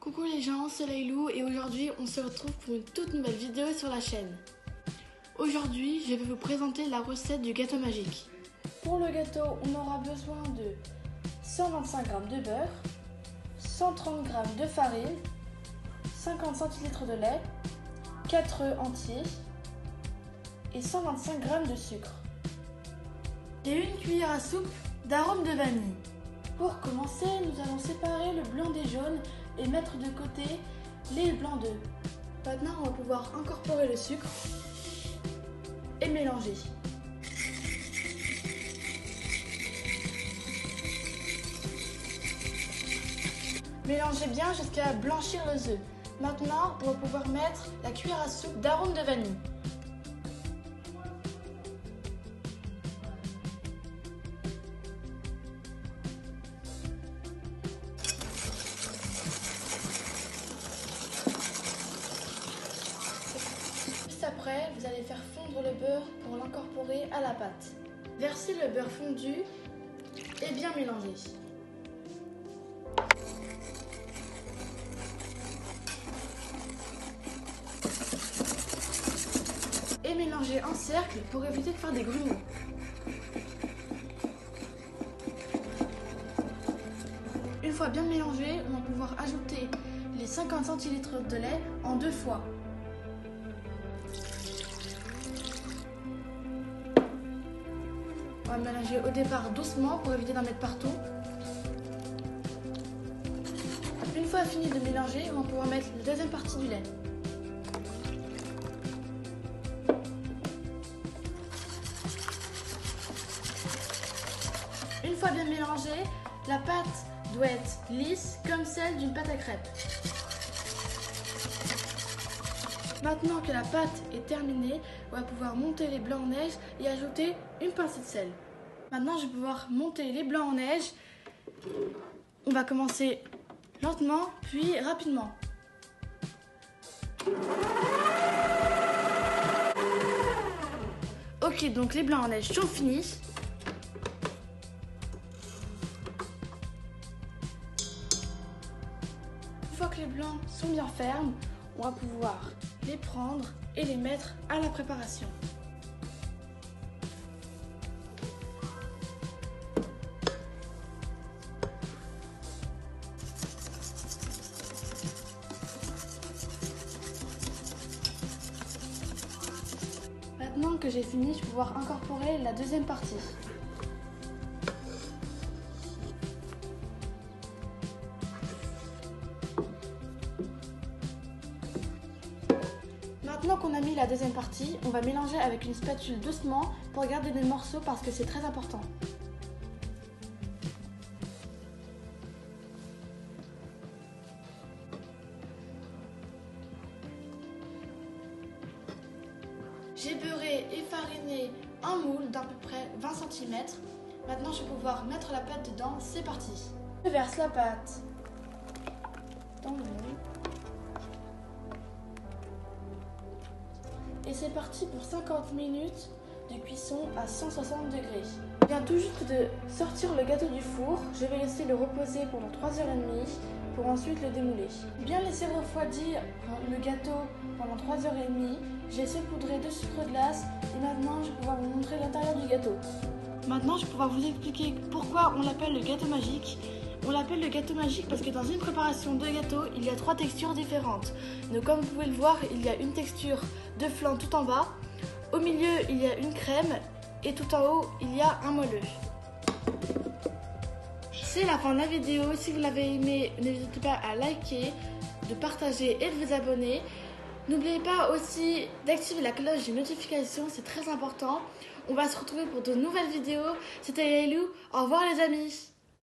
Coucou les gens, c'est Laylou et aujourd'hui on se retrouve pour une toute nouvelle vidéo sur la chaîne. Aujourd'hui, je vais vous présenter la recette du gâteau magique. Pour le gâteau, on aura besoin de 125 g de beurre, 130 g de farine, 50 cl de lait, 4 œufs entiers et 125 g de sucre. Et une cuillère à soupe d'arôme de vanille. Pour commencer, nous allons séparer le blanc des jaunes et mettre de côté les blancs d'œufs. Maintenant, on va pouvoir incorporer le sucre et mélanger. Mélangez bien jusqu'à blanchir les œufs. Maintenant, on va pouvoir mettre la cuillère à soupe d'arôme de vanille. Après, vous allez faire fondre le beurre pour l'incorporer à la pâte. Versez le beurre fondu et bien mélanger. Et mélangez en cercle pour éviter de faire des grumeaux. Une fois bien mélangé, on va pouvoir ajouter les 50 cl de lait en 2 fois. On va mélanger au départ doucement pour éviter d'en mettre partout. Une fois fini de mélanger, on va pouvoir mettre la deuxième partie du lait. Une fois bien mélangée, la pâte doit être lisse comme celle d'une pâte à crêpes. Maintenant que la pâte est terminée, on va pouvoir monter les blancs en neige et ajouter une pincée de sel. Maintenant, je vais pouvoir monter les blancs en neige. On va commencer lentement, puis rapidement. Ok, donc les blancs en neige sont finis. Une fois que les blancs sont bien fermes, on va pouvoir les prendre et les mettre à la préparation. Maintenant que j'ai fini, je vais pouvoir incorporer la deuxième partie. Maintenant qu'on a mis la deuxième partie, on va mélanger avec une spatule doucement pour garder des morceaux parce que c'est très important. J'ai beurré et fariné un moule d'à peu près 20 cm. Maintenant, je vais pouvoir mettre la pâte dedans. C'est parti. Je verse la pâte dans le moule. Et c'est parti pour 50 minutes de cuisson à 160 degrés. Je viens tout juste de sortir le gâteau du four. Je vais laisser le reposer pendant 3h30 pour ensuite le démouler. Bien laisser refroidir le gâteau pendant 3h30. J'ai saupoudré de sucre glace et maintenant je vais pouvoir vous montrer l'intérieur du gâteau. Maintenant je vais pouvoir vous expliquer pourquoi on l'appelle le gâteau magique. On l'appelle le gâteau magique parce que dans une préparation de gâteau, il y a 3 textures différentes. Donc comme vous pouvez le voir, il y a une texture de flan tout en bas, au milieu il y a une crème et tout en haut il y a un moelleux. C'est la fin de la vidéo. Si vous l'avez aimé, n'hésitez pas à liker, de partager et de vous abonner. N'oubliez pas aussi d'activer la cloche de notification, c'est très important. On va se retrouver pour de nouvelles vidéos. C'était Laylou, au revoir les amis.